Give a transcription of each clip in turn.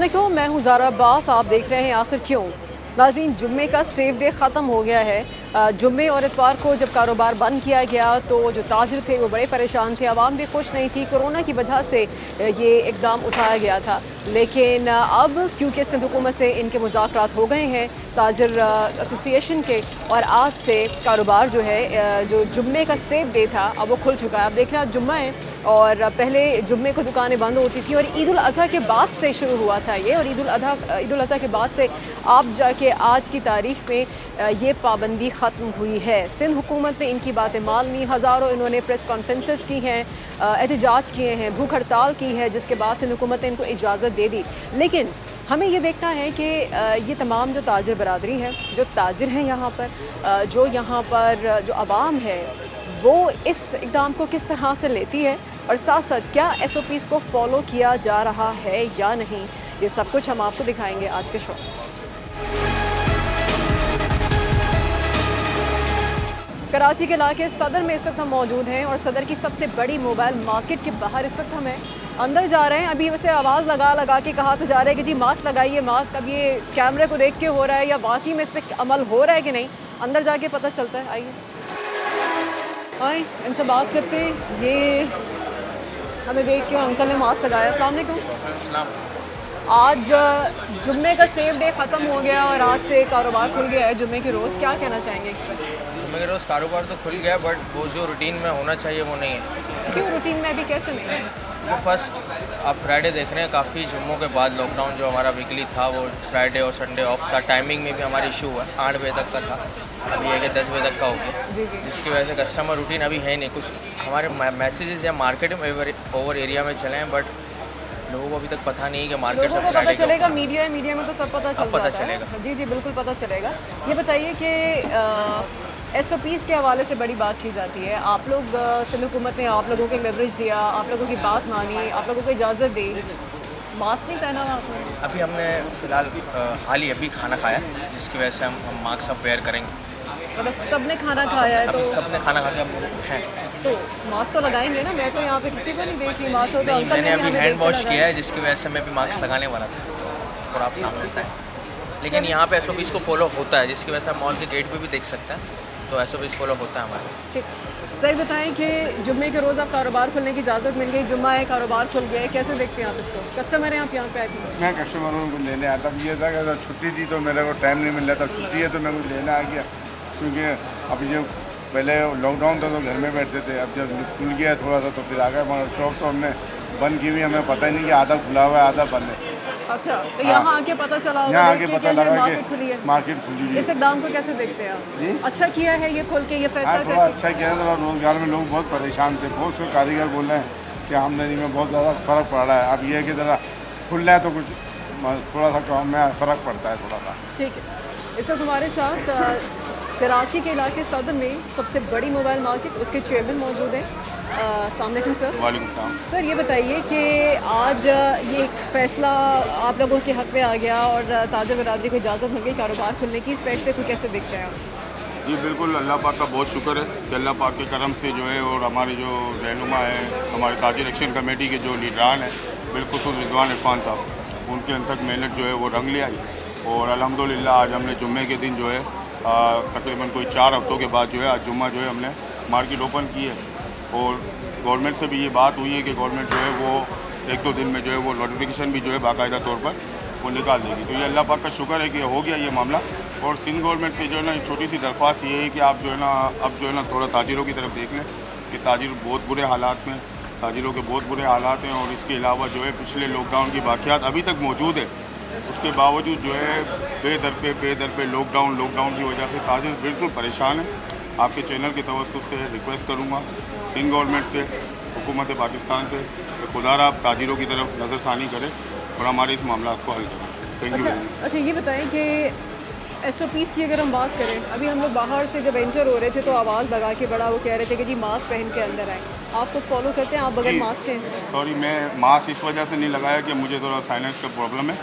अस्सलामुअलैकुम, मैं हूँ ज़ारा अब्बास। आप देख रहे हैं आखिर क्यों। नाज़रीन, जुम्मे का सेफ डे ख़त्म हो गया है। जुम्मे और इतवार को जब कारोबार बंद किया गया तो जो ताजिर थे वो बड़े परेशान थे, आवाम भी खुश नहीं थी। कोरोना की वजह से ये इक़दाम उठाया गया था, लेकिन अब क्योंकि सिंध हुकूमत से इनके मुज़ाकरात हो गए हैं ताजिर एसोसिएशन के, और आज से कारोबार जो है जो जुम्मे का सेफ डे था अब वो खुल चुका है। अब देख रहे हैं, जुम्मा है और पहले जुम्मे को दुकानें बंद होती थी और ईद उल अज़हा के बाद से शुरू हुआ था ये, और ईद उल अज़हा के बाद से आप जाके आज की तारीख में ये पाबंदी ख़त्म हुई है। सिंध हुकूमत ने इनकी बातें मान ली, हज़ारों इन्होंने प्रेस कॉन्फ्रेंसेस की हैं, एहतजाज किए हैं, भूख हड़ताल की है, जिसके बाद सिंध हुकूमत ने इनको इजाज़त दे दी। लेकिन हमें ये देखना है कि ये तमाम जो ताजिर बरादरी है, जो ताजिर हैं यहाँ पर, जो यहाँ पर जो आवाम है, वो इस इक़दाम को किस तरह से लेती है और साथ साथ क्या SOPs को फॉलो किया जा रहा है या नहीं, ये सब कुछ हम आपको दिखाएंगे आज के शो। कराची के इलाके सदर में इस वक्त हम मौजूद हैं और सदर की सबसे बड़ी मोबाइल मार्केट के बाहर इस वक्त हम हैं। अंदर जा रहे हैं, अभी वैसे आवाज़ लगा के कहा तो जा रहा है कि जी मास्क लगाइए मास्क। अब ये कैमरे को देख के हो रहा है या वाकई में इस पर अमल हो रहा है कि नहीं, अंदर जाके पता चलता है। आइए आए इनसे बात करते हैं। ये हमें देख के अंकल ने मास्क लगाया। अस्सलाम वालेकुम। आज जुम्मे का सेफ डे ख़त्म हो गया और आज से कारोबार खुल गया है जुम्मे के रोज़, क्या कहना चाहेंगे इस पर? जुम्मे के रोज़ कारोबार तो खुल गया, बट वो जो रूटीन में होना चाहिए वो नहीं है। क्यों रूटीन में अभी कैसे नहीं है? वो फर्स्ट आप फ्राइडे देख रहे हैं, काफ़ी जुम्मों के बाद लॉकडाउन जो हमारा वीकली था वो फ्राइडे और संडे ऑफ था। टाइमिंग में भी हमारी इशू हुआ, 8 बजे तक का था, अभी है कि 10 बजे तक का हो गया। जी जी। जिसकी वजह से कस्टमर रूटीन अभी है ही नहीं। कुछ हमारे मैसेजेस या मार्केट में ओवर एरिया में चले हैं, बट लोगों को अभी तक पता नहीं है कि मार्केट लोगों से को पता फ्राइडे चलेगा, मीडिया में तो सब पता चलेगा। जी जी बिल्कुल पता चलेगा। ये बताइए कि SOPs के हवाले से बड़ी बात की जाती है। आप लोग सिंध हुकूमत ने आप लोगों को लेवरेज दिया, आप लोगों की बात मानी, आप लोगों को इजाज़त दी, मास्क नहीं पहना आपने? अभी हमने फ़िलहाल हाल ही अभी खाना खाया, जिसकी वजह से हम मास्क अब वेयर करेंगे। मतलब सबने खाना खाया है तो सबने खाना खा के हम हैं तो मास्क तो लगाएंगे ना। मैं तो यहाँ पे किसी को नहीं देख रही मास्क हो तो नहीं, अंकल मैंने ने अभी हमें हैंड देख के वॉश लगाया। किया है, जिसकी वजह से मैं भी मास्क लगाने वाला था और आप सामने से आए। लेकिन यहाँ पे SOPs को फॉलो होता है, जिसकी वजह से आप मॉल के गेट पे भी देख सकते हैं, तो SOPs फॉलो होता है हमारे। ठीक सर, बताएं कि जुम्मे के रोज़ आप कारोबार खुलने की इजाज़त मिल गई, जुम्मा है, कारोबार खुल गया है, कैसे देखते हैं आप इसको? कस्टमर हैं आप यहाँ पे आए थे? मैं कस्टमरों को लेने आया था। ये था कि अगर छुट्टी थी तो मेरे को टाइम नहीं मिल रहा था, छुट्टी है तो मैं कुछ लेने आ गया, क्योंकि अब जो पहले लॉकडाउन था तो घर में बैठते थे, अब जब खुल गया थोड़ा सा तो फिर आ गया। मगर शॉप तो हमने बंद की हुई, हमें पता ही नहीं कि आधा खुला हुआ है आधा बंद है। अच्छा, तो यहाँ आके पता चला होगा, यहाँ आके पता लगा मार्केट खुली है। कि मार्केट खुली हुई इस है। इक़दाम को कैसे देखते हैं आप? जी? अच्छा किया है ये खोल के, ये फैसला हाँ, थोड़ा करके? अच्छा किया है। थोड़ा रोज़गार में लोग बहुत परेशान थे, बहुत से कारीगर बोल रहे हैं कि आमदनी में बहुत ज़्यादा फ़र्क पड़ रहा है। अब ये है कि ज़रा खुल रहा है तो कुछ थोड़ा सा काम में फ़र्क पड़ता है थोड़ा सा। ठीक है। इस वक्त हमारे साथ कराची के इलाके सदर में सबसे बड़ी मोबाइल मार्केट, उसके चेयरमैन मौजूद हैं। अस्सलाम वालेकुम सर। वालेकुम सलाम। सर ये बताइए कि आज ये एक फ़ैसला आप लोगों के हक़ में आ गया और ताजिर बरादरी को इजाज़त मिल गई कारोबार खुलने की, इस फैसले को कैसे देखते हैं आप? जी बिल्कुल, अल्लाह पाक का बहुत शुक्र है कि अल्लाह पाक के करम से जो है, और हमारे जो रहनुमा है, हमारे ताजिर एक्शन कमेटी के जो लीडरान हैं, बिलखुसूस रिजवान इरफान साहब, उनके अनथक मेहनत जो है वो रंग ले आई। और अल्हम्दुलिल्लाह आज हमने जुम्मे के दिन जो है तकरीबन कोई 4 हफ्तों के बाद जो है आज जुम्मा जो है हमने मार्केट ओपन की है। और गवर्नमेंट से भी ये बात हुई है कि गवर्नमेंट जो है वो 1-2 दिन में जो है वो नोटिफिकेशन भी जो है बाकायदा तौर पर वो निकाल देगी। तो ये अल्लाह पाक का शुक्र है कि हो गया ये मामला। और सिंध गवर्नमेंट से जो है ना एक छोटी सी दरख्वास्त ये है कि आप जो है ना अब जो है ना थोड़ा ताजिरों की तरफ देख लें कि ताजिर बहुत बुरे हालात में, ताजिरों के बहुत बुरे हालात हैं। और इसके अलावा जो है पिछले लॉकडाउन की वाक़यात अभी तक मौजूद है, उसके बावजूद जो है बेदर पे लॉकडाउन की वजह से ताजिर बिल्कुल परेशान है। आपके चैनल के तवज्जुह से रिक्वेस्ट करूँगा सिंध गवर्नमेंट से, हुकूमत पाकिस्तान से, कि खुदारा आप ताजिरों की तरफ नज़रसानी करें और हमारे इस मामला को हल करें। Thank you. अच्छा ये बताएं कि SOPs की अगर हम बात करें, अभी हम लोग बाहर से जब एंटर हो रहे थे तो आवाज़ लगा के बड़ा वो कह रहे थे कि जी मास्क पहन के अंदर आए। आप तो फॉलो करते हैं, आप बगैर जी। मास्क के हैं? सॉरी, मैं मास्क इस वजह से नहीं लगाया कि मुझे थोड़ा साइनेस का प्रॉब्लम है,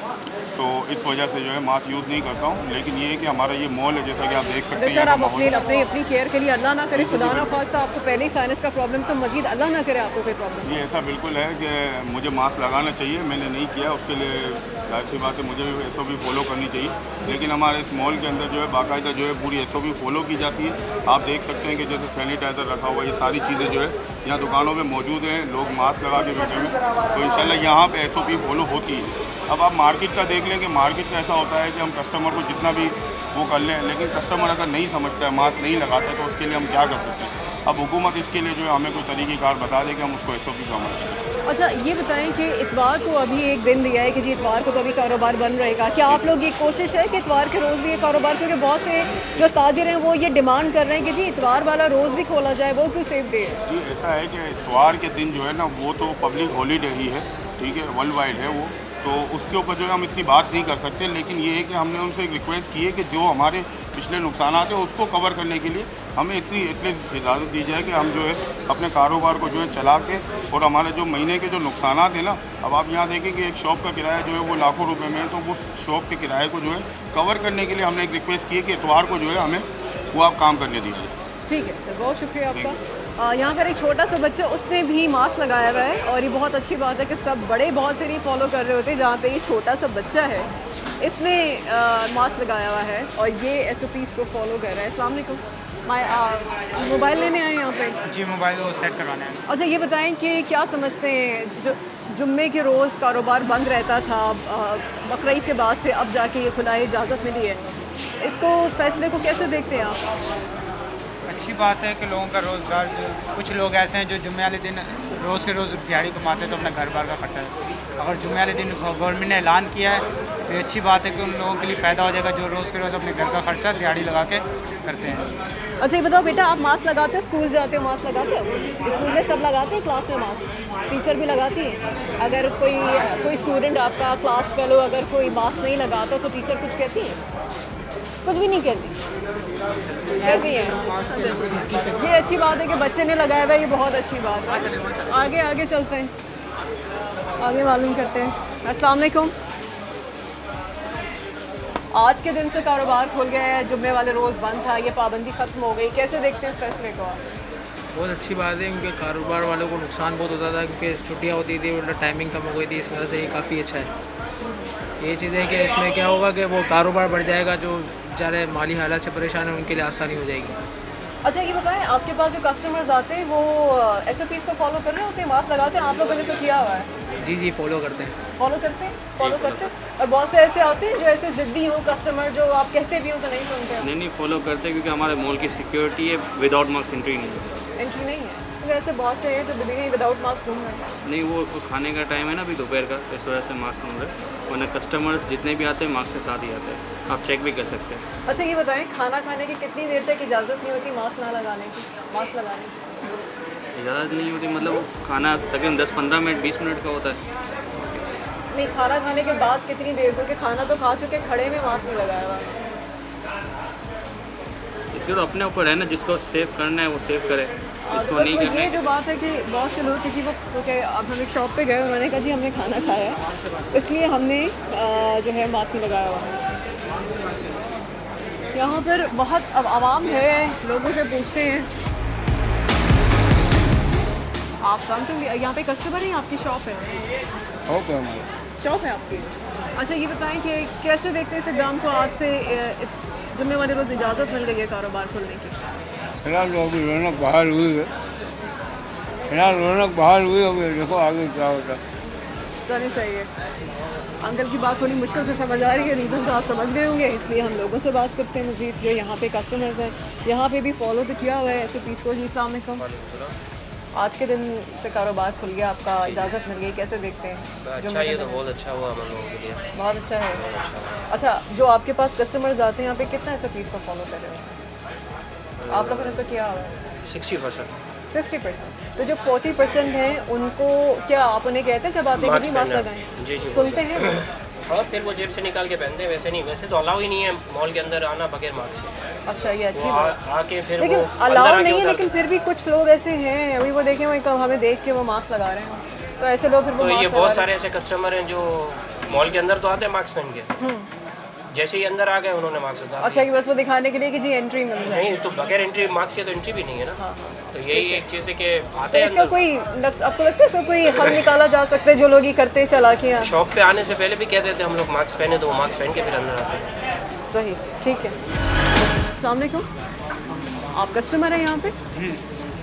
तो इस वजह से जो है मास्क यूज़ नहीं करता हूँ। लेकिन ये है कि हमारा ये मॉल है, जैसा कि आप देख सकते अगर हैं सर यहाँ आप का माहौल। अपनी केयर के लिए अल्लाह ना करे, खुदा ना खास्ता आपको पहले ही साइनस का प्रॉब्लम, तो मजीद अल्लाह ना करे आपको कोई प्रॉब्लम। ये ऐसा बिल्कुल है कि मुझे मास्क लगाना चाहिए, मैंने नहीं किया, उसके लिए जाहिर सी बात है मुझे भी SOP फॉलो करनी चाहिए। लेकिन हमारे इस मॉल के अंदर जो है बाकायदा जो है पूरी SOP फॉलो की जाती है। आप देख सकते हैं कि जैसे सैनिटाइज़र रखा हुआ है, ये सारी चीज़ें जो है यहाँ दुकानों में मौजूद हैं, लोग मास्क लगा के बैठे हुए हैं, तो इंशाल्लाह यहाँ पे SOP फॉलो होती है। अब आप मार्केट का देख लें कि मार्केट का ऐसा होता है कि हम कस्टमर को जितना भी वो कर लें, लेकिन कस्टमर अगर नहीं समझता है, मास्क नहीं लगाता, तो उसके लिए हम क्या कर सकते हैं। अब हुकूमत इसके लिए जो है हमें कोई तरीक़ेकार बता दे कि हम उसको SOP का अमल करें। अच्छा ये बताएं कि इतवार को अभी एक दिन दिया है कि जी इतवार को तो अभी कारोबार बंद रहेगा, क्या आप लोग ये कोशिश है कि इतवार के रोज़ भी ये कारोबार, क्योंकि बहुत से जो ताजिर हैं वो ये डिमांड कर रहे हैं कि जी इतवार वाला रोज़ भी खोला जाए, वो क्यों सेफ डे है? जी ऐसा है कि इतवार के दिन जो है ना वो तो पब्लिक हॉलीडे ही है, ठीक है, वर्ल्ड वाइड है वो, तो उसके ऊपर जो है हम इतनी बात नहीं कर सकते। लेकिन ये है कि हमने उनसे एक रिक्वेस्ट की है कि जो हमारे पिछले नुकसान हैं उसको कवर करने के लिए हमें इतनी एटलीस्ट इजाज़त दी जाए कि हम जो है अपने कारोबार को जो है चला के, और हमारे जो महीने के जो नुकसान हैं ना, अब आप यहाँ देखें कि एक शॉप का किराया जो है वो लाखों रुपए में है, तो उस शॉप के किराए को जो है कवर करने के लिए हमने एक रिक्वेस्ट की है कि इतवार को जो है हमें वो आप काम करने दीजिए। ठीक है सर, बहुत शुक्रिया आपका। यहाँ पर एक छोटा सा बच्चा, उसने भी मास्क लगाया हुआ है, और ये बहुत अच्छी बात है कि सब बड़े बहुत से नहीं फॉलो कर रहे होते, जहाँ पे ये छोटा सा बच्चा है इसने मास्क लगाया हुआ है और ये SOPs को फॉलो कर रहा है। अस्सलाम वालेकुम, मोबाइल लेने आए यहाँ पे? जी मोबाइल वो सेट करवाना है। अच्छा ये बताएं कि क्या समझते हैं, जो जुम्मे के रोज़ कारोबार बंद रहता था, बकरीद के बाद से अब जाके ये खुला है, इजाज़त मिली है, इसको फैसले को कैसे देखते हैं आप? अच्छी बात है कि लोगों का रोज़गार, कुछ लोग ऐसे हैं जो जुम्मे वाले दिन रोज़ के रोज़ दिहाड़ी कमाते हैं तो अपना घर बार का खर्चा है। अगर जुम्मे वाले दिन गवर्नमेंट ने ऐलान किया है तो ये अच्छी बात है कि उन लोगों के लिए फ़ायदा हो जाएगा जो रोज़ के रोज़ अपने घर का खर्चा दिहाड़ी लगा के करते हैं। अच्छा ये बताओ बेटा, आप मास्क लगाते हो, स्कूल जाते हो मास्क लगाते हो? स्कूल में सब लगाते हैं, क्लास में मास्क टीचर भी लगाती है? अगर कोई स्टूडेंट आपका क्लास फेलो अगर कोई मास्क नहीं लगाता तो टीचर कुछ कहती है? कुछ भी नहीं कहती है। ये अच्छी बात है कि बच्चे ने लगाया हुआ है, ये बहुत अच्छी बात है। आगे चलते हैं, आगे मालूम करते हैं। अस्सलाम वालेकुम। आज के दिन से कारोबार खुल गया है, जुम्मे वाले रोज़ बंद था, ये पाबंदी ख़त्म हो गई, कैसे देखते हैं इस फैसले को आप? बहुत अच्छी बात है, क्योंकि कारोबार वालों को नुकसान बहुत होता था, क्योंकि छुट्टियाँ होती थी, उनका टाइमिंग कम हो गई थी, इस वजह से ये काफ़ी अच्छा है। ये चीज़ है कि इसमें क्या होगा कि वो कारोबार बढ़ जाएगा, जो बेचारे माली हालात से परेशान हैं उनके लिए आसानी हो जाएगी। अच्छा ये बताएं, आपके पास जो कस्टमर्स आते हैं वो SOPs को फॉलो कर रहे होते हैं, मास्क लगाते हैं? आप लोगों ने तो किया हुआ है। जी फॉलो करते हैं। फॉलो करते हैं। और बहुत से ऐसे आते हैं जो ऐसे ज़िद्दी हो कस्टमर, जो आप कहते भी हो तो नहीं सुनते हो। नहीं फॉलो करते, क्योंकि हमारे मॉल की सिक्योरिटी है, विदाउट मास्क एंट्री नहीं है। एंट्री नहीं है, तो ऐसे बहुत से हैं जो दिल्ली विदाउट मास्क घूम रहे हैं। नहीं वो खाने का टाइम है ना अभी दोपहर का, इस वजह से मास्क नहीं रहे, वरना कस्टमर्स जितने भी आते हैं मास्क के साथ ही आते हैं, आप चेक भी कर सकते हैं। अच्छा ये बताएं, खाना खाने की कितनी देर तक इजाज़त नहीं होती मास्क ना लगाने की? मास्क लगाने की इजाज़त नहीं होती, मतलब खाना तकरीबन 10-15 मिनट 20 मिनट का होता है। नहीं, खाना खाने के बाद कितनी देर, क्योंकि खाना तो खा चुके, खड़े में मास्क नहीं लगाया हुआ। इसलिए तो अपने ऊपर है ना, जिसको सेव करना है वो सेव करे, इसको नहीं करना ये है। जो बात है कि बहुत से लोग किसी वक्त, क्योंकि अब हम एक शॉप पे गए, उन्होंने कहा जी हमने खाना खाया है इसलिए हमने जो है मास्क नहीं लगाया हुआ है। यहाँ पर बहुत अब आवाम है, लोगों से पूछते हैं। आप समझो यहाँ पे कस्टमर है, आपकी शॉप है? शॉप है आपकी। अच्छा ये बताएं कि कैसे देखते हैं इस इक़दाम को, आज से जुम्मे वाले रोज़ इजाज़त मिल गई है कारोबार खोलने की? फिलहाल तो अभी रौनक बहाल हुई है, अभी देखो आगे क्या होता है। चलिए सही है। अंकल की बात थोड़ी मुश्किल से समझ आ रही है, रीज़न तो आप समझ गए होंगे, इसलिए हम लोगों से बात करते हैं मज़ीद जो यहाँ पे कस्टमर्स हैं। यहाँ पे भी फॉलो तो किया हुआ है SOPs को। जी अस्सलाम वालेकुम। आज के दिन से कारोबार खुल गया, आपका इजाज़त मिल गई, कैसे देखते हैं? अच्छा, ये तो बहुत अच्छा हुआ हम लोगों के लिए। बहुत अच्छा है। अच्छा जो आपके पास कस्टमर्स आते हैं यहाँ पे कितना SOPs को फॉलो कर रहे हो? आप लोगों ने तो किया हुआ है 60%। तो जो 40% हैं उनको क्या आप उन्हें कहते हैं जब आते हैं कि मास्क लगाएं? जी सुनते हैं वो? और फिर वो जेब से निकाल के पहनते हैं। वैसे नहीं, वैसे तो अलाउ ही नहीं है मॉल के अंदर आना बगैर मास्क से। अच्छा, ये अच्छी वो बात। आके फिर लेकिन वो अलाउ अंदर आके नहीं है, उतार लेकिन फिर भी कुछ लोग ऐसे हैं, अभी वो देखें, वो हमें देख के वो मास्क लगा रहे हैं, तो ऐसे लोग फिर वो तो ये मास्क लगा बहुत रहे सारे ऐसे कस्टमर हैं जो मॉल के अंदर तो आते हैं मास्क पहन के, जैसे ही अंदर आ गए उन्होंने मास्क हैं। उतार अच्छा, कि बस वो दिखाने के लिए कि जी एंट्री मिल जाए। नहीं, तो बगैर एंट्री मास्क के तो एंट्री भी नहीं है ना। तो यही एक चीज़ है कि तो आते हैं इसका अंदर। कोई आपको लगता है इसका कोई हल निकाला जा सकता है, जो लोग ये करते हैं चालाकियाँ? शॉप पे आने से पहले भी कह देते हम लोग मास्क पहने, तो वो मास्क पहन के फिर अंदर आते हैं। सही, ठीक है। अस्सलाम वालेकुम, आप कस्टमर हैं यहाँ पे?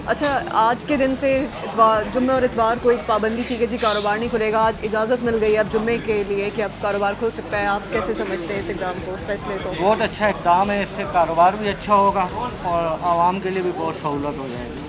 अच्छा, आज के दिन से जुम्मे और इतवार को एक पाबंदी थी कि जी कारोबार नहीं खुलेगा, आज इजाज़त मिल गई अब जुम्मे के लिए कि अब कारोबार खुल सकता है। आप कैसे समझते हैं इस इक़दाम को, इस फैसले को? बहुत अच्छा इक़दाम है, इससे कारोबार भी अच्छा होगा और आवाम के लिए भी बहुत सहूलत हो जाएगी।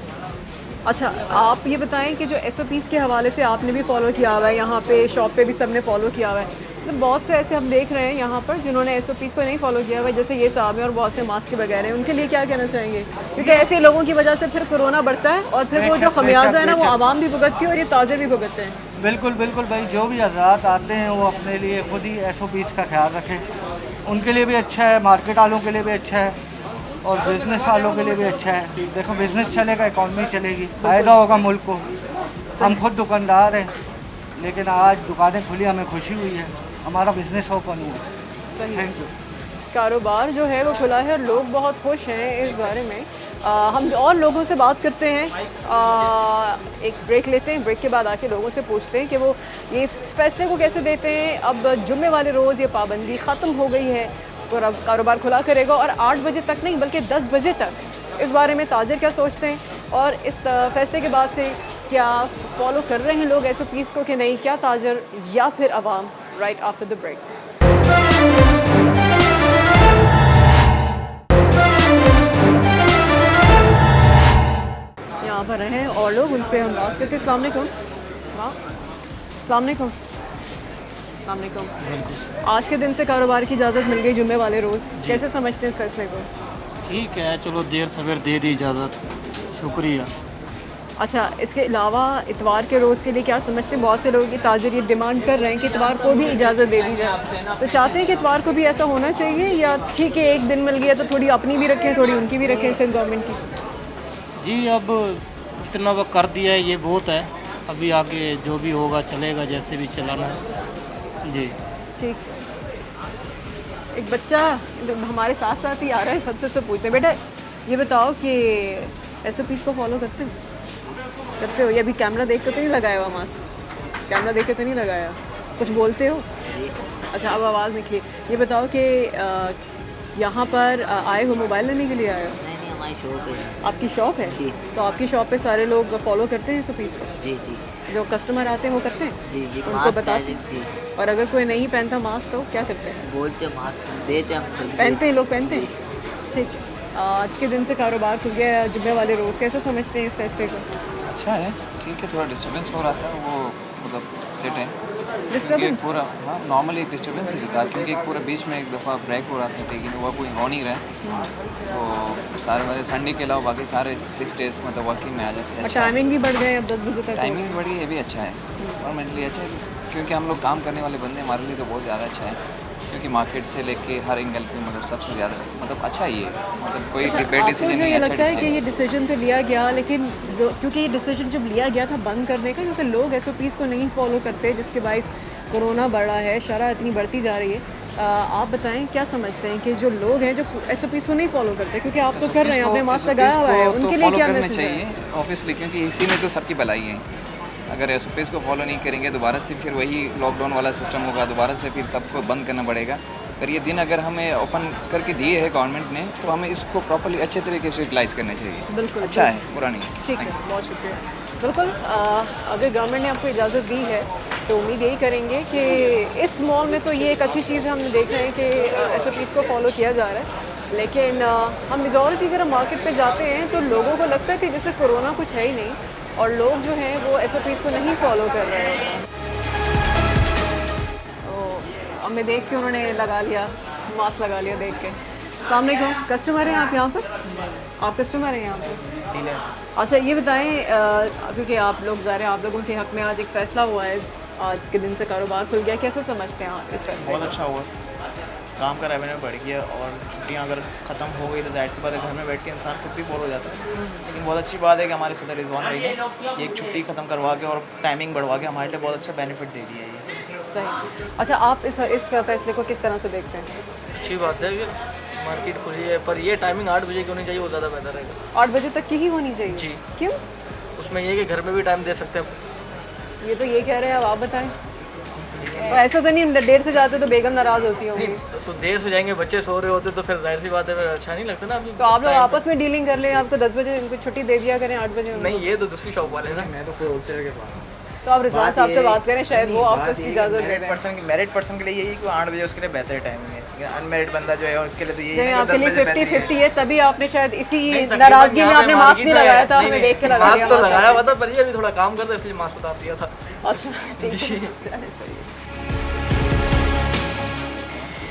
अच्छा, आप ये बताएं कि जो SOPs के हवाले से आपने भी फॉलो किया हुआ है, यहाँ पे शॉप पे भी सबने फॉलो किया हुआ है, तो बहुत से ऐसे हम देख रहे हैं यहाँ पर जिन्होंने SOPs को नहीं फॉलो किया हुआ है, जैसे ये साहब हैं और बहुत से मास्क के बगैर हैं, उनके लिए क्या कहना चाहेंगे? क्योंकि ऐसे लोगों की वजह से फिर कोरोना बढ़ता है और फिर वो जो खमियाजा है ना वो आवाम भी भुगतती है और ये ताजर भी भुगतते हैं। बिल्कुल बिल्कुल भाई, जो भी हज़रात आते हैं वो अपने लिए खुद ही SOPs का ख्याल रखें, उनके लिए भी अच्छा है, मार्केट वालों के लिए भी अच्छा है और बिज़नेस वालों के लिए भी अच्छा है। देखो, बिज़नेस चलेगा, इकॉनमी चलेगी, फ़ायदा होगा मुल्क को। हम खुद दुकानदार हैं, लेकिन आज दुकानें खुली, हमें खुशी हुई है, हमारा बिज़नेस ओपन हुआ। सही, थैंक यू। कारोबार जो है वो खुला है और लोग बहुत खुश हैं इस बारे में। हम और लोगों से बात करते हैं, एक ब्रेक लेते हैं, ब्रेक के बाद आके लोगों से पूछते हैं कि वो ये फैसले को कैसे देते हैं। अब जुम्मे वाले रोज़ ये पाबंदी ख़त्म हो गई है और अब कारोबार खुला करेगा और 8 बजे तक नहीं बल्कि 10 बजे तक। इस बारे में ताजर क्या सोचते हैं और इस फैसले के बाद से क्या फॉलो कर रहे हैं लोग SOPs को कि नहीं, क्या ताजर या फिर अवाम? Right after the break. यहाँ पर हैं और लोग, उनसे हम बात करते हैं। अस्सलाम वालेकुम। अस्सलाम वालेकुम। अस्सलाम वालेकुम। आज के दिन से कारोबार की इजाज़त मिल गई जुम्मे वाले रोज़, कैसे समझते हैं इस फैसले को? ठीक है, चलो देर सवेर दे दी इजाज़त, शुक्रिया। अच्छा, इसके अलावा इतवार के रोज़ के लिए क्या समझते हैं? बहुत से लोग की ताजर ये डिमांड कर रहे हैं कि इतवार को भी इजाज़त दे दी जाए, तो चाहते हैं कि इतवार को भी ऐसा होना चाहिए या ठीक है एक दिन मिल गया तो थोड़ी अपनी भी रखें थोड़ी उनकी भी रखें सिंध गवर्नमेंट की? जी, अब इतना वक्त कर दिया है, ये बहुत है, अभी आगे जो भी होगा चलेगा, जैसे भी चलाना है जी। ठीक। एक बच्चा हमारे साथ साथ ही आ रहा है, सबसे पूछते हैं, बेटा ये बताओ कि SOPs को फॉलो करते हो? ये अभी कैमरा देख कर तो नहीं लगाया हुआ मास्क? कैमरा देख कर तो नहीं लगाया? कुछ बोलते हो? अच्छा, अब आवाज़ निकली। ये बताओ कि यहाँ पर आए हो मोबाइल लेने के लिए आए हो? नहीं, हमारी शॉप है। आपकी शॉप है? जी। तो आपकी शॉप पे सारे लोग फॉलो करते हैं SOPs को? जी जी जो कस्टमर आते हैं वो करते हैं? जी जी, उनको मास्क बताते हैं? जी, और अगर कोई नहीं पहनता मास्क तो क्या करते हैं? बोलते मास्क देते हम खुद भी। पहनते हैं, लोग पहनते हैं। ठीक है, आज के दिन से कारोबार खुल गया जुम्मे वाले रोज़, कैसे समझते हैं इस फैसले को? अच्छा है, ठीक है, थोड़ा डिस्टर्बेंस हो रहा था, वो मतलब सेट है क्योंकि डिस्टर्बेंस? पूरा, हाँ नॉर्मली एक डिस्टर्बेंस ही था क्योंकि पूरा बीच में एक दफ़ा ब्रेक हो रहा था, लेकिन वो कोई हो नहीं रहा, तो सारे मतलब संडे के अलावा बाकी सारे 6 डेज मतलब वर्किंग में आ जाते हैं। और टाइमिंग भी बढ़ गए अब 10 बजे तक? टाइमिंग बढ़ी, ये भी अच्छा है, गवर्नमेंटली अच्छा है क्योंकि हम लोग काम करने वाले बंदे, हमारे लिए तो बहुत ज़्यादा अच्छा है क्योंकि मार्केट से लेके हर एंगल पे मतलब सबसे ज़्यादा मतलब अच्छा ही है, मतलब कोई डिबेट डिसीजन नहीं, ये अच्छा लगता है कि डिसीजन। ये डिसीजन तो लिया गया, लेकिन क्योंकि ये डिसीजन जब लिया गया था बंद करने का, क्योंकि लोग SOPs को नहीं फॉलो करते, जिसके बायस कोरोना बढ़ा है, शरह इतनी बढ़ती जा रही है। आप बताएं क्या समझते हैं कि जो लोग हैं जो SOPs को नहीं फॉलो करते, क्योंकि आप तो कर रहे हैं, आपने मास्क लगाया हुआ है, उनके लिए क्या मैसेज चाहिए? ऑब्वियसली, क्योंकि इसी में तो सबकी भलाई है। अगर SOPs को फॉलो नहीं करेंगे दोबारा से फिर वही लॉकडाउन वाला सिस्टम होगा, दोबारा से फिर सबको बंद करना पड़ेगा। पर ये दिन अगर हमें ओपन करके दिए है गवर्नमेंट ने, तो हमें इसको प्रॉपर्ली अच्छे तरीके से यूटिलाइज़ करना चाहिए। बिल्कुल अच्छा है, बुरा नहीं। ठीक है, बहुत शुक्रिया। बिल्कुल, अगर गवर्नमेंट ने आपको इजाज़त दी है तो उम्मीद यही करेंगे कि इस मॉल में तो ये एक अच्छी चीज़ हम देख रहे हैं कि SOPs को फॉलो किया जा रहा है, लेकिन हम मेजॉरिटी अगर मार्केट पे जाते हैं तो लोगों को लगता है कि जैसे कोरोना कुछ है ही नहीं और लोग जो हैं वो SOPs को नहीं फॉलो कर रहे हैं। तो हमें देख के उन्होंने लगा लिया, मास्क लगा लिया देख के। अस्सलाम वालेकुम, कस्टमर हैं आप यहाँ पर? आप कस्टमर हैं यहाँ पर? अच्छा, ये बताएं क्योंकि आप लोग ज़ाहिर है आप लोगों के हक़ में आज एक फ़ैसला हुआ है आज के दिन से कारोबार खुल गया, कैसे समझते हैं आप इस फैसले बहुत को? अच्छा हुआ, काम का रेवेन्यू बढ़ गया और छुट्टियां अगर ख़त्म हो गई तो जाहिर सी बात है घर में बैठ के इंसान खुद भी बोर हो जाता है। लेकिन बहुत अच्छी बात है कि हमारे सदर रिजवान भाई ने एक छुट्टी ख़त्म करवा के और टाइमिंग बढ़वा के हमारे लिए बहुत अच्छा बेनिफिट दे दिया है ये। सही। अच्छा, आप इस फैसले को किस तरह से देखते हैं? अच्छी बात है कि मार्केट खुली है, पर ये टाइमिंग 8 बजे की होनी चाहिए, वो ज़्यादा बेहतर रहेगा। 8 बजे तक की ही होनी चाहिए जी। क्यों? उसमें ये कि घर में भी टाइम दे सकते हैं। ये तो ये कह रहे हैं, अब आप बताएं। तो ऐसा तो नहीं देर से जाते तो बेगम नाराज़ होती होंगी? तो देर से जाएंगे, बच्चे सो रहे होते तो फिर जाहिर सी बात है, फिर अच्छा नहीं लगता ना। तो आप लोग आपस में डीलिंग कर लें, आपको 10 बजे उनको छुट्टी दे दिया करें, 8 बजे नहीं, ये तो दूसरी शॉप वाले हैं ना। मैं तो कोई होलसेलर के पास। तो आप रिजवान साहब से बात करें, शायद वो आपको इसकी इजाज़त दे दें। मैरिड पर्सन के लिए यही कि 8 बजे उसके लिए बेहतर टाइमिंग है। अनमेरिड बंदा जो है उसके लिए तो यही है आपके लिए 50-50 है, तभी आपने शायद इसी नाराज़गी में आपने मास्क नहीं लगाया था, हमें देख के लगा दिया। मास्क तो लगाया हुआ था, पर ये अभी थोड़ा काम करता इसलिए मास्क उतार दिया था। अच्छा, ठीक है, चलिए सही है।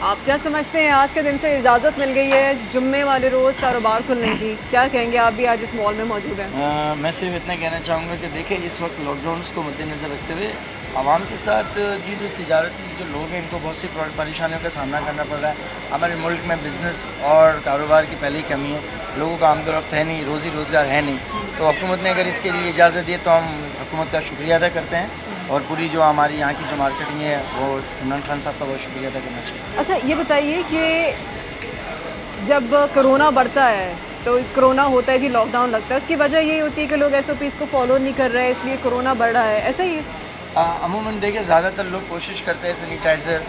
आप क्या समझते हैं, आज के दिन से इजाज़त मिल गई है जुम्मे वाले रोज़ कारोबार खुलने की, क्या कहेंगे? आप भी आज इस मॉल में मौजूद हैं। मैं सिर्फ इतना कहना चाहूँगा कि देखिए, इस वक्त लॉकडाउन को मद्देनज़र रखते हुए आवाम के साथ जो तिजारती जो लोग हैं इनको बहुत सी परेशानियों का सामना करना पड़ रहा है। हमारे मुल्क में बिज़नेस और कारोबार की पहली कमी है, लोगों का आमदोरफ्त है नहीं, रोज़ी रोज़गार है नहीं। तो हुकूमत ने अगर इसके लिए इजाज़त दी तो हम हुकूमत का शुक्रिया अदा करते हैं और पूरी जो हमारी यहाँ की जो मार्केटिंग है वो इमरान खान साहब का बहुत शुक्रिया अदा करना चाहिए। अच्छा, ये बताइए कि जब कोरोना बढ़ता है तो कोरोना होता है जी, लॉकडाउन लगता है, उसकी वजह यही होती है कि लोग SOPs को फॉलो नहीं कर रहे हैं, इसलिए कोरोना बढ़ रहा है, ऐसा ही है? अमूमन देखिए, ज़्यादातर लोग कोशिश करते हैं सैनिटाइज़र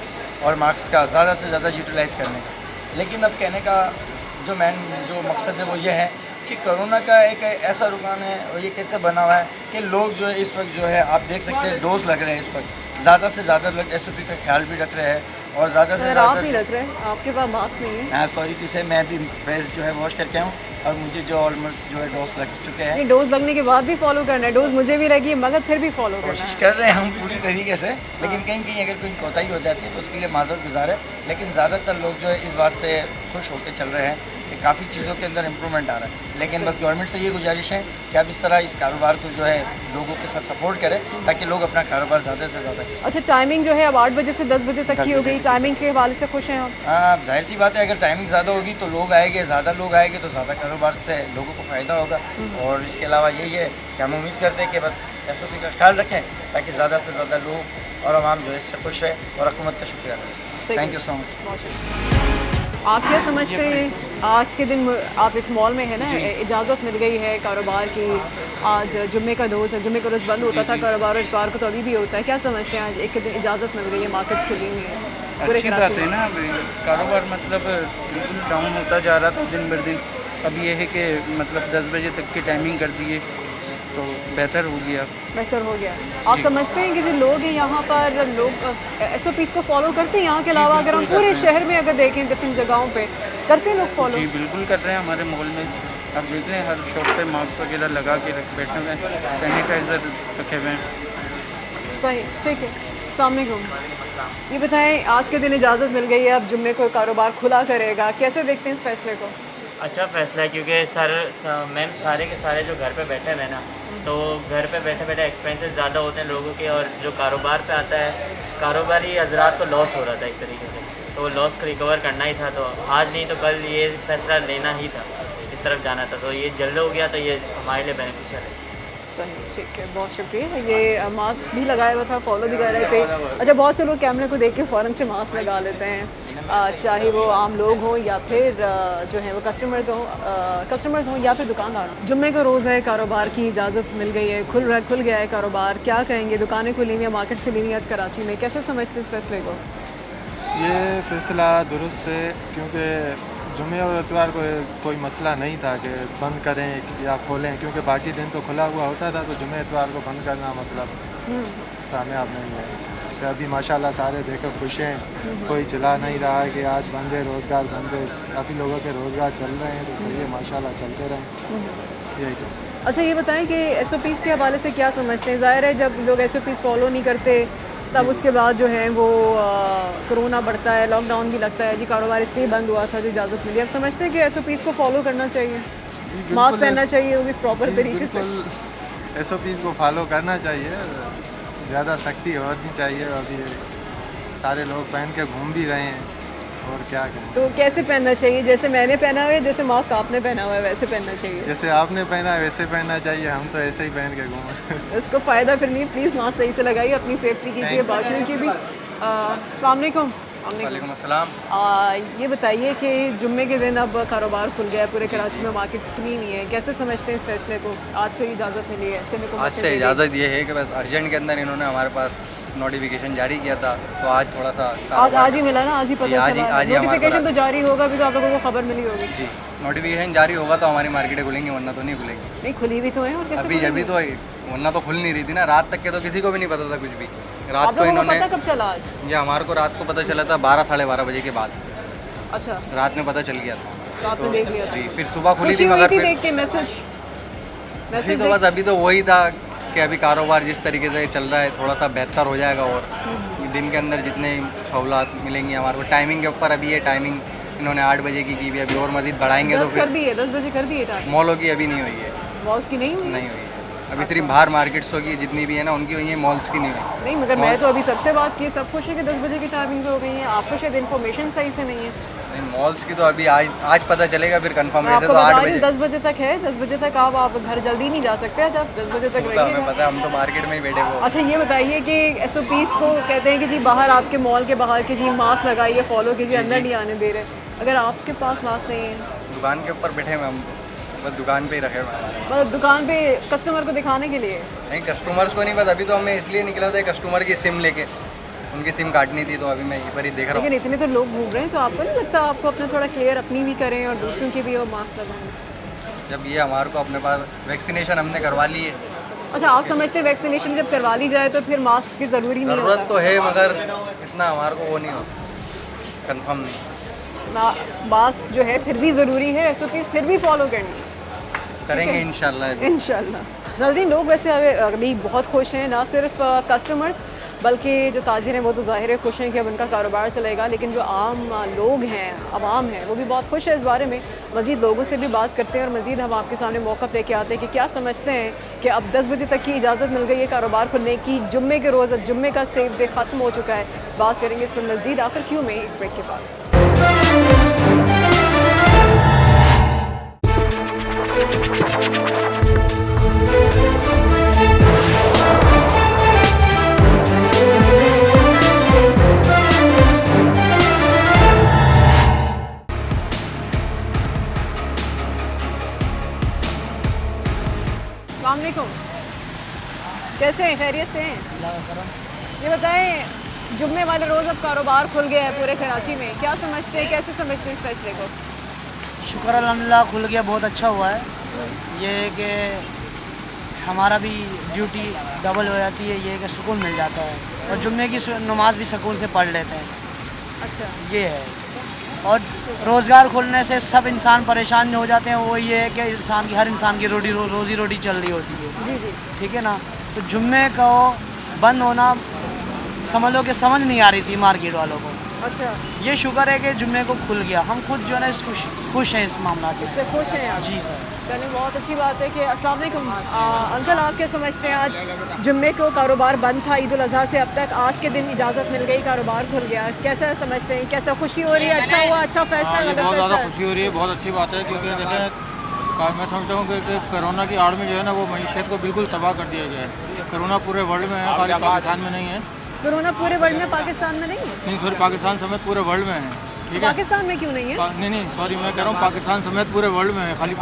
और मास्क का ज़्यादा से ज़्यादा यूटिलाइज़ करने का, लेकिन अब कहने का जो मकसद है वो ये है कि कोरोना का एक ऐसा रुकान है और ये कैसे बना हुआ है कि लोग जो है इस वक्त जो है आप देख सकते हैं डोज लग रहे हैं, इस वक्त ज़्यादा से ज़्यादा लोग SOP का ख्याल भी रख रहे हैं और ज़्यादा से ज़्यादा आप नहीं रख रहे, आपके पास मास्क नहीं है। हाँ सॉरी टू से, मैं भी फेस जो है वॉश करके हूँ और मुझे जो ऑलमोस्ट जो है डोज लग चुके हैं। डोज लगने के बाद भी फॉलो करना है? डोज मुझे भी लगी मगर फिर भी फॉलो करना है। कोशिश कर रहे हैं हम पूरी तरीके से, लेकिन कहीं कहीं अगर कोई कोताही हो जाती है तो उसके लिए माजरत गुजार है, लेकिन ज़्यादातर लोग जो है इस बात से खुश होकर चल रहे हैं कि काफ़ी चीज़ों के अंदर इम्प्रूवमेंट आ रहा है। लेकिन बस गवर्नमेंट से ये गुजारिश है कि आप इस तरह इस कारोबार को जो है लोगों के साथ सपोर्ट करें ताकि लोग अपना कारोबार ज़्यादा से ज़्यादा करें। अच्छा, टाइमिंग जो है अब 8 बजे से 10 बजे तक की हो गई, टाइमिंग के हवाले से खुश हैं आप? हाँ, जाहिर सी बात है, अगर टाइमिंग ज़्यादा होगी तो लोग आएंगे, ज़्यादा लोग आएंगे तो ज़्यादा कारोबार से लोगों को फ़ायदा होगा। और इसके अलावा यही है कि हम उम्मीद करते हैं कि बस SOP का ख्याल रखें ताकि ज़्यादा से ज़्यादा लोग और आवाम जो है इससे खुश रहे और हुकूमत का शुक्रिया करें। Thank you so much. आप क्या समझते हैं, आज के दिन आप इस मॉल में है ना, इजाज़त मिल गई है कारोबार की, आज जुम्मे का रोज़ है, जुम्मे का रोज़ बंद होता था कारोबार, और इतवार को तो अभी भी होता है, क्या समझते हैं आज एक दिन इजाज़त मिल गई है, मार्केट्स खुली हुई है? अच्छी बात है ना, कारोबार मतलब बिल्कुल डाउन होता जा रहा था दिन बर दिन, अब ये है कि मतलब 10 बजे तक की टाइमिंग कर दिए तो बेहतर हो गया। बेहतर हो गया। आप समझते हैं कि जो लोग हैं यहाँ पर, लोग SOPs को फॉलो करते हैं? यहाँ के अलावा अगर हम पूरे शहर में अगर देखें डिफरेंट जगहों पे, करते हैं लोग फॉलो? जी बिल्कुल कर रहे हैं, हमारे मॉल में आप देख रहे हैं हर शॉप पे मास्क वगैरह लगा के बैठे हुए हैं, सैनिटाइज़र रखे हुए हैं। सही, ठीक है। अस्सलाम वालेकुम। ये बताएं, आज के दिन इजाज़त मिल गई है, अब जुम्मे को कारोबार खुला करेगा, कैसे देखते हैं इस फैसले को? अच्छा फैसला है, क्योंकि मैम सारे के सारे जो घर पे बैठे हुए ना, तो घर पे बैठे बैठे एक्सपेंसेस ज़्यादा होते हैं लोगों के, और जो कारोबार पे आता है, कारोबारी हजरात को लॉस हो रहा था एक तरीके से, तो वो लॉस को रिकवर करना ही था, तो आज नहीं तो कल ये फैसला लेना ही था, इस तरफ जाना था, तो ये जल्द हो गया, तो ये हमारे लिए बेनिफिशियल है। सही, ठीक है, बहुत शुक्रिया। ये मास्क भी लगाया हुआ था, फॉलो भी कर रहे थे। अच्छा, बहुत से लोग कैमरे को देख के फ़ौरन से मास्क लगा लेते हैं, चाहे वो आम लोग हों या फिर जो है वो कस्टमर्स हों या फिर दुकानदार हों। जुम्मे का रोज़ है, कारोबार की इजाज़त मिल गई है, खुल गया है कारोबार, क्या कहेंगे? दुकानें खुली हुई हैं, मार्केट्स खुली हुई हैं आज कराची में, कैसे समझते हैं इस फैसले को? ये फ़ैसला दुरुस्त है, क्योंकि जुम्मे और इतवार को कोई मसला नहीं था कि बंद करें या खोलें, क्योंकि बाकी दिन तो खुला हुआ होता था, तो जुम्मे इतवार को बंद करना मतलब कामयाब नहीं है। तो अभी माशाल्लाह सारे देखकर खुश हैं, कोई चला नहीं रहा है कि आज बंद है, रोज़गार बंद है, काफ़ी लोगों के रोज़गार चल रहे हैं, तो सही है, माशाल्लाह चलते रहें, यही। अच्छा, ये बताएं कि SOPs के हवाले से क्या समझते हैं? ज़ाहिर है जब लोग SOPs फॉलो नहीं करते तब उसके बाद जो है वो कोरोना बढ़ता है, लॉकडाउन भी लगता है जी, कारोबार इसलिए बंद हुआ था जो इजाज़त मिली। अब समझते हैं कि SOPs को फॉलो करना चाहिए, मास्क पहनना चाहिए, वो भी प्रॉपर तरीके से। SOPs को फॉलो करना चाहिए, ज़्यादा सख्ती और नहीं चाहिए। अभी सारे लोग पहन के घूम भी रहे हैं, और क्या करें। तो कैसे पहनना चाहिए? जैसे मैंने पहना हुआ है, जैसे मास्क आपने पहना हुआ है, वैसे पहनना चाहिए? जैसे आपने पहना है वैसे पहनना चाहिए, हम तो ऐसे ही पहन के घूम। इसको फ़ायदा फिर नहीं, प्लीज़ मास्क सही से लगाइए, अपनी सेफ्टी कीजिए, बाकियों की भी। अस्सलाम वालेकुम अस्सलाम। ये बताइए कि जुम्मे के दिन अब कारोबार खुल गया है पूरे कराची में, मार्केट इतनी नहीं है, कैसे समझते हैं इस फैसले को? आज से इजाज़त मिली है आज से इजाज़त ये है कि बस अर्जेंट के अंदर इन्होंने हमारे पास नोटिफिकेशन जारी किया था, तो आज थोड़ा सा आज ही मिला ना, आज ही पता चला। नोटिफिकेशन तो जारी होगा भी, तो आप लोगों को खबर मिली होगी। जी, नोटिफिकेशन जारी होगा तो हमारी मार्केटें खुलेंगी, वरना तो नहीं खुलेंगी। नहीं खुली भी तो है, और कैसे अभी तो वरना तो खुल नहीं रही थी ना। रात तक के तो किसी को भी नहीं पता था कुछ भी। रात को इन्होंने पता कब चला? आज ये हमारे को रात को पता चला था 12 साढ़े 12 बजे के बाद। अच्छा, रात में पता चल गया था, रात में देख लिया था। जी, फिर सुबह खुली थी, मगर देख के मैसेज तो बस अभी तो वही था कि अभी कारोबार जिस तरीके से चल रहा है थोड़ा सा बेहतर हो जाएगा, और दिन के अंदर जितने सहूलत मिलेंगी हमारे को। टाइमिंग के ऊपर अभी ये टाइमिंग इन्होंने 8 बजे की भी, अभी और मजीद बढ़ाएंगे तो फिर 10 बजे कर दी है। मॉलों की अभी नहीं हुई है, मॉल्स की नहीं हुई है अभी, सिर्फ बाहर मार्केट्स होगी जितनी भी है ना उनकी हुई है, मॉल्स की नहीं हुई। नहीं, मगर मैं तो अभी सबसे बात की, सब कुछ है कि 10 बजे की टाइमिंग हो गई है, आपको शायद इन्फॉर्मेशन सही से नहीं है। नहीं, मॉल्स की तो अभी आज पता चलेगा, फिर कंफर्म वैसे तो 8 बजे 10 बजे तक है। 10 बजे तक आप घर जल्दी नहीं जा सकते, आज आप 10 बजे तक रहिएगा। हमें पता है, हम तो मार्केट में ही बैठे हुए। अच्छा, ये बताइए कि SOPs को कहते हैं कि जी बाहर आपके मॉल के बाहर के जी मास्क लगाइए, फॉलो कीजिए, अंदर नहीं आने दे रहे। अगर आपके पास मास्क नहीं है, दुकान के ऊपर बैठे हुए हम, बस दुकान पे ही रखे हुए हैं। मतलब दुकान पे कस्टमर को दिखाने के लिए? नहीं, कस्टमर्स को नहीं पता। अभी तो हमें इसलिए निकला था कस्टमर की सिम लेके, उनकी सिम काटनी थी, तो अभी मैं यहीं पर ही देख रहा हूँ। लेकिन इतने तो लोग घूम रहे हैं, तो आपको नहीं लगता आपको अपना थोड़ा केयर अपनी भी करें और दूसरों की भी मास्क लगाएं? जब ये हमारे को अपने पास वैक्सीनेशन हमने करवा ली है। अच्छा, आप समझते हैं वैक्सीनेशन जब करवा ली जाए तो फिर मास्क की ज़रूरी नहीं? ज़रूरत तो है, मगर इतना हमारे को वो नहीं होता, कन्फर्म नहीं। मास्क जो है फिर भी ज़रूरी है, SOPs फिर भी फॉलो करेंगे इंशाल्लाह। नाज़रीन, लोग वैसे अभी बहुत खुश हैं, ना सिर्फ कस्टमर्स बल्कि जो ताजिर हैं वो तो ज़ाहिर है खुश हैं कि अब उनका कारोबार चलेगा, लेकिन जो आम लोग हैं, आवाम हैं, वो भी बहुत खुश है इस बारे में। मज़ीद लोगों से भी बात करते हैं और मज़ीद हम आपके सामने मौका लेके आते हैं कि क्या समझते हैं कि अब 10 बजे तक की इजाज़त मिल गई है कारोबार खुलने की। जुम्मे के रोज़ जुम्मे का सेफ डे ख़त्म हो चुका है। बात करेंगे इस पर मज़ीद आखिर क्यों में एक ब्रेक के बाद। अस्सलामुअलैकुम, कैसे हैं? खैरियत से हैं? ये बताएं, जुम्मे वाले रोज़ अब कारोबार खुल गया है पूरे कराची में, क्या समझते हैं, कैसे समझते हैं इस फैसले को? शुक्र अल्हम्दुलिल्लाह, खुल गया, बहुत अच्छा हुआ है। ये कि हमारा भी ड्यूटी डबल हो जाती है, ये कि सुकून मिल जाता है, और जुम्मे की नमाज भी सुकून से पढ़ लेते हैं। अच्छा, ये है। और रोज़गार खुलने से सब इंसान परेशान हो जाते हैं, वो ये है कि हर इंसान की रोज़ी रोटी चल रही होती है। जी जी, ठीक है ना। तो जुम्मे को बंद होना समझ लो कि समझ नहीं आ रही थी मार्केट वालों को। अच्छा, ये शुक्र है कि जुम्मे को खुल गया, हम खुद जो है ना खुश हैं इस मामला से। खुश हैं आप? जी सर। चलिए, बहुत अच्छी बात है कि अस्सलाम वालेकुम अंकल, आप क्या समझते हैं? आज जुम्मे को कारोबार बंद था, ईद उल अज़हा से अब तक, आज के दिन इजाज़त मिल गई, कारोबार खुल गया, कैसा समझते हैं? कैसा खुशी हो रही है? अच्छा हुआ, अच्छा फैसला? बहुत ज़्यादा खुशी हो रही है, बहुत अच्छी बात है, क्योंकि देखें मैं समझता हूँ कि कोरोना की आड़ में जो है ना वो मईशत को बिल्कुल तबाह कर दिया गया है। कोरोना पूरे वर्ल्ड में है, खाली पाकिस्तान में नहीं है। कोरोना पूरे वर्ल्ड में, पाकिस्तान में नहीं है? नहीं, सॉरी, पाकिस्तान समेत पूरे वर्ल्ड में है। ठीक है, पाकिस्तान में क्यों नहीं है? नहीं, सॉरी, मैं कह रहा हूँ पाकिस्तान समेत पूरे वर्ल्ड में है, खाली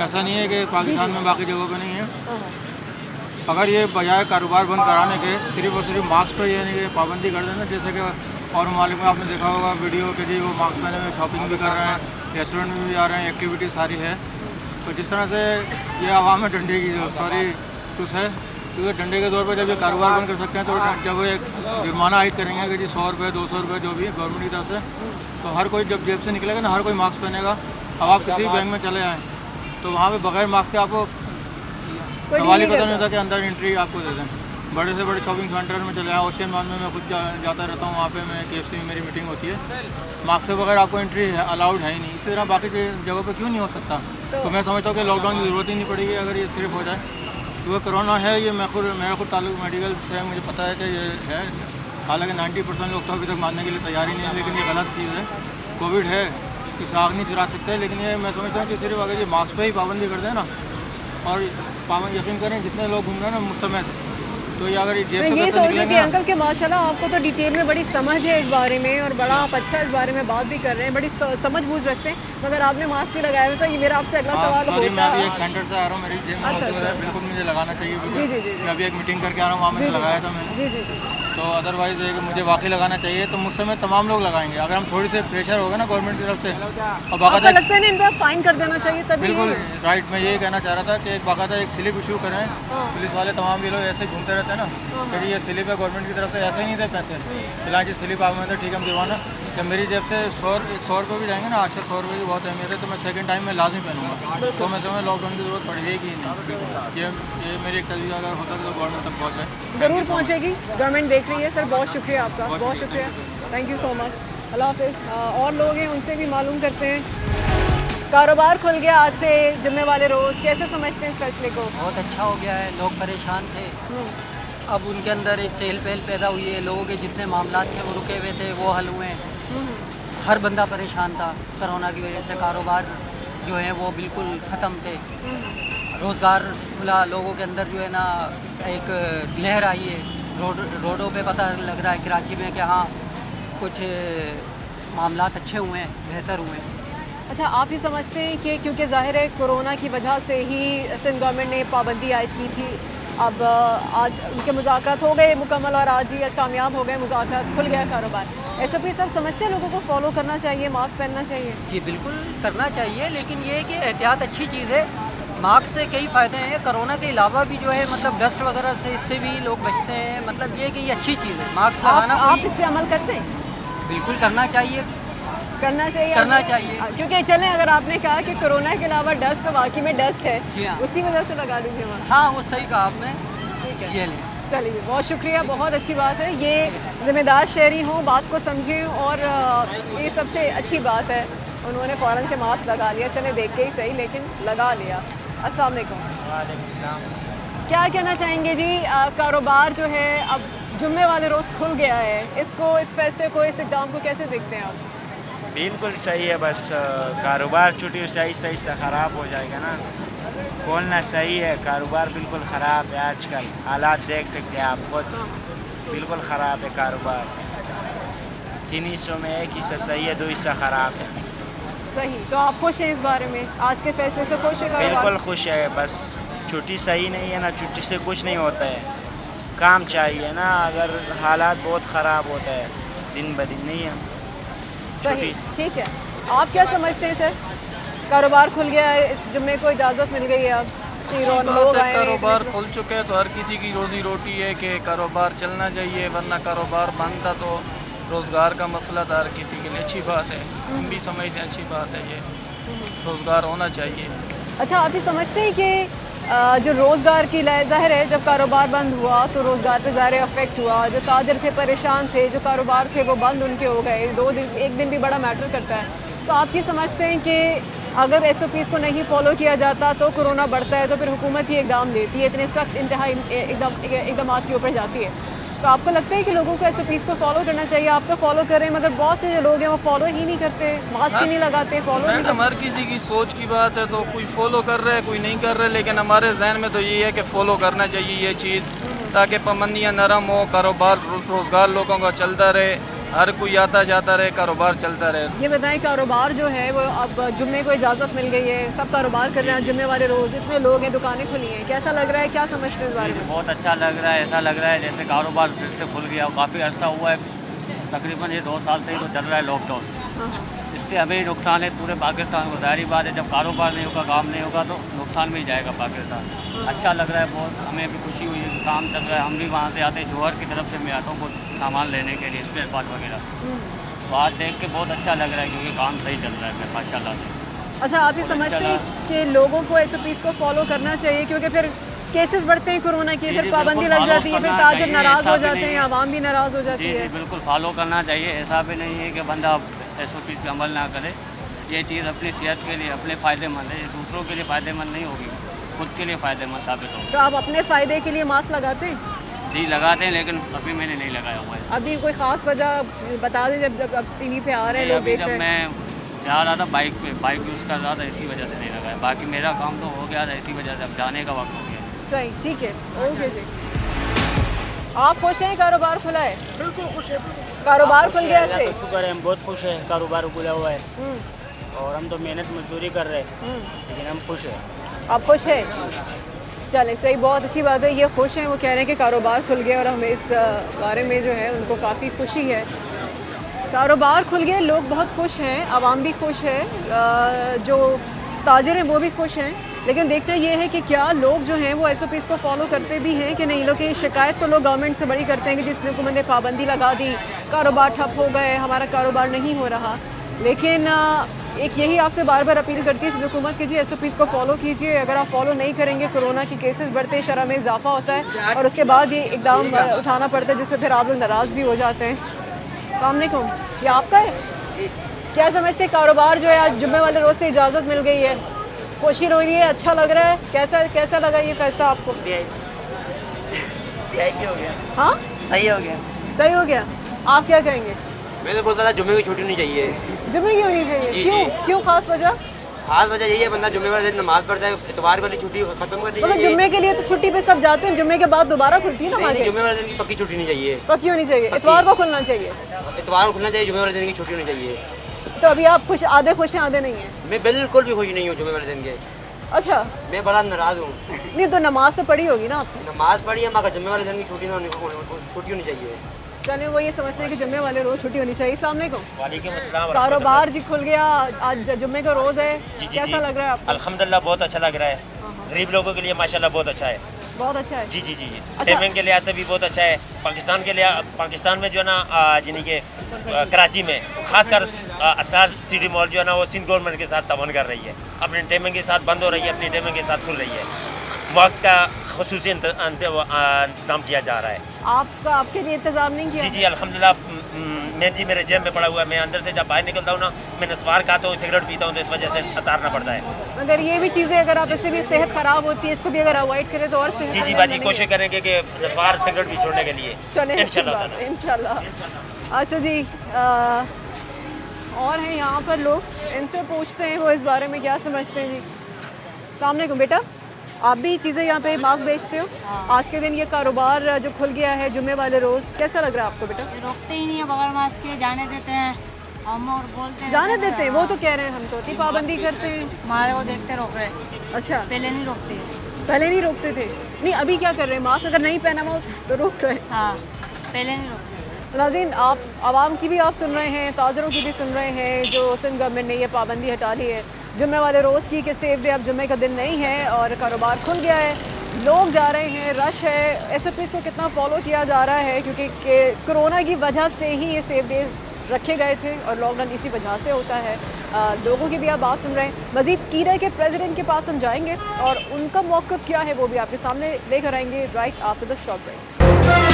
ऐसा नहीं है कि पाकिस्तान में बाकी जगहों पे नहीं है। अगर ये बजाय कारोबार बंद कराने के सिर्फ और सिर्फ मास्क पर यानी कि पाबंदी कर देना, जैसे कि और ममालिक में आपने देखा होगा वीडियो के जी वो मास्क पहने हुए शॉपिंग भी कर रहे हैं, रेस्टोरेंट में भी आ रहे हैं, एक्टिविटी सारी है। तो जिस तरह से ये आवाम में डंडे की सॉरी कुछ है, क्योंकि डंडे के तौर पर जब ये कारोबार बंद कर सकते हैं तो जब ये जुर्माना आयद करेंगे कि जी 100 रुपये 200 रुपये जो भी है गवर्नमेंट की तरफ से, तो हर कोई जब जेब से निकलेगा ना हर कोई मास्क पहनेगा। अब आप किसी बैंक में चले आएँ तो वहाँ पे बगैर मास्क के आपको सवाल ही पता नहीं होता कि अंदर एंट्री आपको दे दें। बड़े से बड़े शॉपिंग सेंटर में चले आए, ओशियन मॉल में मैं खुद जाता रहता हूँ, वहाँ पे मैं KFC में मेरी मीटिंग होती है, मास्क के बगैर आपको एंट्री अलाउड है ही नहीं। इसी तरह बाकी जगहों पे क्यों नहीं हो सकता? तो मैं समझता हूँ कि लॉकडाउन की ज़रूरत ही नहीं पड़ेगी अगर ये सिर्फ हो जाए। क्योंकि कोरोना है ये मेरा खुद ताल्लुक मेडिकल से है, मुझे पता है कि ये है। हालांकि 90% लोग तो अभी तक मानने के लिए तैयार ही नहीं है, लेकिन ये गलत चीज़ है। कोविड है, किसी आग नहीं चुरा सकते, लेकिन ये मैं समझता हूँ कि सिर्फ अगर ये मास्क पे ही पाबंदी कर दें ना, और पाबंद यकीन करें जितने लोग घूम रहे हैं ना मुझ समेत, तो ये अगर जेब से ये पैसे सोच रही थी निकलेंगे अंकल के माशाल्लाह आपको तो डिटेल में बड़ी समझ है इस बारे में, और बड़ा आप अच्छा इस बारे में बात भी कर रहे हैं, बड़ी समझ बूझ रखते हैं, मगर आपने मास्क भी लगाया हुआ, तो ये मेरा आपसे अगला सवाल सॉरी, मैं अभी एक होता। सेंटर से आ रहा हूँ, मेरी जेब में अच्छा, मौजूद है, अच्छा। बिल्कुल मुझे लगाना चाहिए, जी, क्योंकि जी, जी। मैं अभी एक मीटिंग करके आ रहा हूँ, वहाँ मैंने लगाया था मैंने, जी जी जी। तो अदरवाइज़ मुझे वाकई लगाना चाहिए, तो मुझसे में तमाम लोग लगाएंगे। अगर हम थोड़ी सी प्रेशर होगा ना गवर्नमेंट की तरफ से, और आपको बाकायदा लगता है ना इन पर फाइन कर देना चाहिए तभी? बिल्कुल राइट, मैं यही कहना चाह रहा था कि एक बाकायदा एक स्लिप इशू करें। पुलिस वाले तमाम ये लोग ऐसे घूमते रहते हैं ना कि ये स्लिप है गवर्नमेंट की तरफ से, ऐसे ही नहीं थे पैसे, फिलहाल जी स्लिप आ गए थे, ठीक है हम दिलवाना। जब मेरी जेब से 100 रुपये भी जाएंगे ना, आजकल 100 रुपये की बहुत अहमियत है, तो मैं सेकंड टाइम में लाजमी पहनूंगा, तो मैं समझ लॉकडाउन की ज़रूरत पड़ेगी ही नहीं। ये मेरी एक तरीका अगर हो सके तो गवर्नमेंट तक पहुँच जाए, ज़रूर पहुँचेगी, गवर्नमेंट देख रही है। सर बहुत शुक्रिया आपका, बहुत शुक्रिया, थैंक यू सो मच, अल्लाह हाफिज़। और लोग हैं उनसे भी मालूम करते हैं। कारोबार खुल गया आज से, जुम्मे वाले रोज़, कैसे समझते हैं इस फैसले को? बहुत अच्छा हो गया है, लोग परेशान थे, अब उनके अंदर एक चहल पहल पैदा हुई है, लोगों के जितने मामलात थे वो रुके हुए थे वो हल हुए हैं। हर बंदा परेशान था कोरोना की वजह से, कारोबार जो है वो बिल्कुल ख़त्म थे, रोज़गार खुला, लोगों के अंदर जो है ना एक लहर आई है, रोडों पे पता लग रहा है कराची में कि हाँ कुछ मामलात अच्छे हुए हैं, बेहतर हुए हैं। अच्छा, आप ही समझते हैं कि क्योंकि ज़ाहिर है कोरोना की वजह से ही सिंध गवर्नमेंट ने पाबंदी आयद की थी, अब आज उनके मुज़ाकरात हो गए मुकम्मल और आज कामयाब हो गए मुज़ाकरात, खुल गया कारोबार, SOP सब समझते हैं लोगों को फॉलो करना चाहिए, मास्क पहनना चाहिए? जी बिल्कुल करना चाहिए, लेकिन ये है कि एहतियात अच्छी चीज़ है, मास्क से कई फ़ायदे हैं, कोरोना के अलावा भी जो है मतलब डस्ट वगैरह से इससे भी लोग बचते हैं, मतलब ये कि ये अच्छी चीज़ है मास्क लगाना। आप इस पर अमल करते हैं? बिल्कुल करना चाहिए, करना चाहिए। क्योंकि चलें, अगर आपने कहा कि कोरोना के अलावा डस्ट तो वाकई में डस्ट है, उसी वजह से लगा दीजिए मास्क। हाँ वो सही कहा आपने, ठीक है, ये लें। चलिए बहुत शुक्रिया, बहुत अच्छी बात है, ये ज़िम्मेदार शहरी हों, बात को समझें, और ये सबसे अच्छी बात है, उन्होंने फ़ौरन से मास्क लगा लिया, चले देख के ही सही लेकिन लगा लिया। अस्सलाम वालेकुम। क्या कहना चाहेंगे जी, कारोबार जो है अब जुम्मे वाले रोज़ खुल गया है, इसको, इस फैसले को, इस इक़दाम को कैसे देखते हैं आप? बिल्कुल सही है, बस कारोबार छुट्टी से आहिस्ता आहिस्ता ख़राब हो जाएगा ना, खोलना सही है, कारोबार बिल्कुल ख़राब है आजकल, हालात देख सकते हैं आप खुद, बिल्कुल ख़राब है कारोबार, 3 हिस्सों में एक हिस्सा सही है, 2 हिस्सा ख़राब है। सही, तो आप खुश हैं इस बारे में, आज के फैसले से खुश है? बिल्कुल खुश है, बस छुट्टी सही नहीं है ना, छुट्टी से कुछ नहीं होता है, काम चाहिए ना, अगर हालात बहुत ख़राब होता है दिन ब दिन, नहीं है सही, ठीक है। आप क्या समझते हैं सर, कारोबार खुल गया है, जुम्मे को इजाज़त मिल गई है, अब कारोबार खुल चुके हैं तो हर किसी की रोज़ी रोटी है कि कारोबार चलना चाहिए, वरना कारोबार बंद था तो रोज़गार का मसला था हर किसी के लिए। अच्छी बात है, हम भी समझते हैं अच्छी बात है, ये रोज़गार होना चाहिए। अच्छा, आप ये समझते हैं कि जो रोज़गार की ज़ाहिर है जब कारोबार बंद हुआ तो रोज़गार पे ज़ाहिर अफेक्ट हुआ, जो ताजर थे परेशान थे, जो कारोबार थे वो बंद उनके हो गए, 2 दिन, 1 दिन भी बड़ा मैटर करता है, तो आप ये समझते हैं कि अगर SOPs को नहीं फॉलो किया जाता तो कोरोना बढ़ता है, तो फिर हुकूमत ही इक़दाम लेती है, इतने सख्त इंतहाई इक़दाम के ऊपर जाती है, तो आपको लगता है कि लोगों को SOPs को फॉलो करना चाहिए? आप तो फॉलो करें, मगर बहुत से जो लोग हैं वो फॉलो ही नहीं करते, मास्क ही नहीं लगाते, फॉलो नहीं करते। हर किसी की सोच की बात है, तो कोई फॉलो कर रहा है कोई नहीं कर रहा है, लेकिन हमारे जहन में तो ये है कि फ़ॉलो करना चाहिए ये चीज़, ताकि पाबंदियाँ नरम हो, कारोबार रोज़गार लोगों का चलता रहे, हर कोई आता जाता रहे, कारोबार चलता रहे। ये बताएं, कारोबार जो है वो अब जुम्मे को इजाज़त मिल गई है, सब कारोबार कर रहे हैं जुम्मे वाले रोज़, इतने लोग हैं, दुकानें खुली हैं, कैसा लग रहा है, क्या समझते हैं इस बारे में? बहुत अच्छा लग रहा है, ऐसा लग रहा है जैसे कारोबार फिर से खुल गया, काफ़ी अर्सा हुआ है, तकरीबन ये 2 साल से ही तो चल रहा है लॉकडाउन, इससे हमें नुकसान है पूरे पाकिस्तान को। ज़ाहिर बात है जब कारोबार नहीं होगा, काम नहीं होगा तो नुकसान में ही जाएगा पाकिस्तान। अच्छा लग रहा है बहुत, हमें भी खुशी हुई है, काम चल रहा है, हम भी वहाँ से आते हैं, जौहर की तरफ से मैं आता हूँ कुछ सामान लेने के लिए, स्पेयर पार्ट वगैरह, तो आज देख के बहुत अच्छा लग रहा है क्योंकि काम सही चल रहा है माशाल्लाह से। अच्छा, आप ये समझते हैं कि लोगों को SOPs को फॉलो करना चाहिए, क्योंकि फिर केसेस बढ़ते हैं कोरोना की, फिर पाबंदी लग जाती है, फिर ताजर नाराज़ हो जाते हैं, आवाम भी नाराज़ हो जाती है? जी बिल्कुल फॉलो करना चाहिए, ऐसा भी नहीं है कि बंदा SOPs पे अमल ना करे, ये चीज़ अपनी सेहत के लिए अपने फ़ायदेमंद है, दूसरों के लिए फ़ायदेमंद नहीं होगी, खुद के लिए फ़ायदेमंद साबित हो। तो आप अपने फ़ायदे के लिए मास्क लगाते हैं? जी लगाते हैं, लेकिन अभी मैंने नहीं लगाया हुआ है। अभी कोई ख़ास वजह बता दें जब अब टीवी पे आ रहे हैं लोग अभी देख जब रहे हैं। मैं जा रहा था बाइक यूज़ कर रहा था, इसी वजह से नहीं लगाया। बाकी मेरा काम तो हो गया था, इसी वजह से अब जाने का वक्त हो गया। सही, ठीक है, ओके जी। आप खुश हैं कारोबार खुला है? बिल्कुल खुश है। कारोबार खुल गया है? शुक्र है, हम बहुत खुश हैं, कारोबार खुला हुआ है और हम तो मेहनत मजदूरी कर रहे हैं, लेकिन हम खुश हैं। आप खुश हैं? चलें, सही, बहुत अच्छी बात है। ये खुश हैं, वो कह रहे हैं कि कारोबार खुल गया और हमें इस बारे में जो है उनको काफ़ी खुशी है। कारोबार खुल गया, लोग बहुत खुश हैं, आवाम भी खुश है, जो ताजिर हैं वो भी खुश हैं। लेकिन देखना ये है कि क्या लोग जो हैं वो SOPs को फॉलो करते भी हैं कि नहीं। लोग की शिकायत तो लोग गवर्नमेंट से बड़ी करते हैं कि जिसने हुकूमत ने पाबंदी लगा दी, कारोबार ठप हो गए, हमारा कारोबार नहीं हो रहा। लेकिन एक यही आपसे बार बार अपील करती है हुकूमत की जी SOPs को फॉलो कीजिए। अगर आप फॉलो नहीं करेंगे कोरोना के केसेस बढ़ते, शरह में इजाफा होता है और उसके बाद ये इकदाम उठाना पड़ता है जिसमें फिर आप लोग नाराज़ भी हो जाते हैं। अस्सलामुअलैकुम, ये आपका है? क्या समझते हैं कारोबार जो है आज जुम्मे वाले रोज़ से इजाज़त मिल गई है, खुशी हो रही है, अच्छा लग रहा है? कैसा लगा ये फैसला आपको? VIP हो गया। हाँ, सही हो गया। सही हो गया। आप क्या कहेंगे? मैं तो बोलता था जुम्मे की छुट्टी नहीं चाहिए। जुम्मे की होनी चाहिए? जी, क्यों? जी। क्यों खास वजह? खास वजह यही है, बंदा जुम्मे वाले दिन नमाज पढ़ता है, इतवार वाली छुट्टी खत्म करनी मतलब चाहिए। जुम्मे के लिए तो छुट्टी पे सब जाते हैं, जुम्मे के बाद दोबारा खुलती है ना नहीं, मार्केट? जुम्मे वाले दिन की पक्की छुट्टी नहीं चाहिए। पक्की होनी चाहिए, इतवार को खुलना चाहिए। इतवार को खुलना चाहिए, जुम्मे वाले दिन की छुट्टी होनी चाहिए। तो अभी आप खुश, आधे खुश हैं आधे नहीं हैं? मैं बिल्कुल भी खुश नहीं हूँ जुम्मे वाले दिन के। अच्छा, मैं बड़ा नाराज हूँ। नहीं तो नमाज तो पढ़ी होगी ना आपने? नमाज पढ़ी है, मगर जुम्मे वाले दिन की छुट्टी होनी चाहिए। चलिए, वो ये समझते हैं कि जुम्मे वाले रोज़ छुट्टी होनी चाहिए। अस्सलाम वालेकुम। वालेकुम अस्सलाम। कारोबार जी खुल गया, आज जुम्मे का रोज़ है, जी, कैसा लग रहा है आपको? अल्हम्दुलिल्लाह बहुत अच्छा लग रहा है। गरीब लोगों के लिए माशाल्लाह बहुत अच्छा है। बहुत अच्छा है। जी जी जी जी टाइमिंग के लिहाज से भी बहुत अच्छा है। पाकिस्तान के लिए, पाकिस्तान में जो है ना यानी कि कराची में खासकर स्टार सिटी मॉल जो है ना वो सिंध गवर्नमेंट के साथ ताउन कर रही है, अपनी टाइमिंग के साथ बंद हो रही है, अपनी टाइमिंग के साथ खुल रही है। मास्क का खुसूसी इंतजाम किया जा रहा है। आपके लिए इंतजाम नहीं किया? जी जी अल्हम्दुलिल्लाह। मैं जी मेरे जेब में पड़ा हुआ है, मैं अंदर से जब बाहर निकलता हूँ ना, मैं नस्वार खाता हूँ, सिगरेट पीता हूँ, तो इस वजह से उतारना पड़ता है। मगर ये भी चीज़ें अगर आप इससे भी सेहत ख़राब होती है, इसको भी अगर अवॉइड करें तो और सेहत। जी जी बाजी कोशिश करेंगे कि नस्वार सिगरेट भी छोड़ने के लिए इंशाल्लाह। अच्छा जी, और हैं यहाँ पर लोग, इनसे पूछते हैं वो इस बारे में क्या समझते हैं। जी अस्सलाम वालेकुम बेटा, आप भी चीज़ें यहाँ पे मास्क बेचते हो? आज के दिन ये कारोबार जो खुल गया है जुम्मे वाले रोज़, कैसा लग रहा है आपको बेटा? रोकते ही नहीं है, बगैर मास्क के जाने देते हैं हम और बोलते हैं जाने देते हैं। वो तो कह रहे हैं हम तो इतनी पाबंदी करते हैं, हमारे वो देखते रोक रहे हैं। अच्छा, पहले नहीं रोकते। पहले नहीं रोकते थे? नहीं, अभी क्या कर रहे हैं? मास्क अगर नहीं पहना हो तो रोक रहे हैं? हाँ, पहले नहीं रोकते। नाज़रीन, आप आवाम की भी आप सुन रहे हैं, ताजरों की भी सुन रहे हैं, जो सिंध गवर्नमेंट ने ये पाबंदी हटा ली है जुम्मे वाले रोज़ की कि सेफ डे अब जुम्मे का दिन नहीं है और कारोबार खुल गया है, लोग जा रहे हैं, रश है। SOPs को कितना फॉलो किया जा रहा है क्योंकि कोरोना की वजह से ही ये सेफ डेज रखे गए थे और लॉकडाउन इसी वजह से होता है। लोगों की भी आप बात सुन रहे हैं। मज़ीद कीड़ा के प्रेसिडेंट के पास हम जाएंगे और उनका मौक़िफ़ क्या है वो भी आपके सामने लेकर आएंगे right after the short break.